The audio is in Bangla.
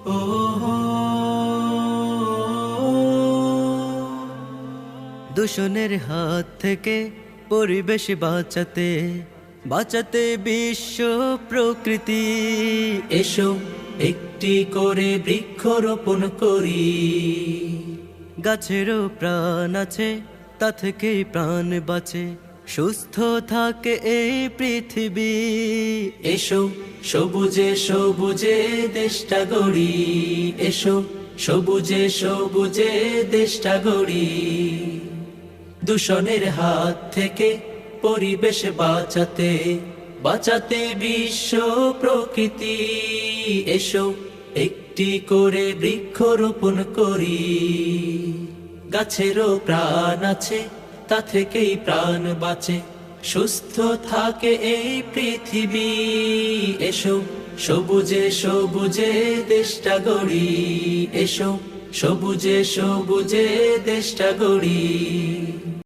ও দূষণের হাত থেকে পরিবেশ বাঁচাতে বাঁচাতে বিশ্ব প্রকৃতি, এসো একটি করে বৃক্ষরোপণ করি। গাছেরও প্রাণ আছে, তা থেকেই প্রাণ বাঁচে, সুস্থ থাকে এই পৃথিবী। এসো সবুজে সবুজে দেশটা গড়ি, এসো সবুজে সবুজে দেশটা গড়ি। দূষণের হাত থেকে পরিবেশ বাঁচাতে বাঁচাতে বিশ্ব প্রকৃতি, এসো একটি করে বৃক্ষরোপণ করি। গাছেরও প্রাণ আছে, তা থেকেই প্রাণ বাঁচে, সুস্থ থাকে এই পৃথিবী। এসো সবুজে সবুজে দেশটা গড়ি, এসো সবুজে সবুজে দেশটা গড়ি।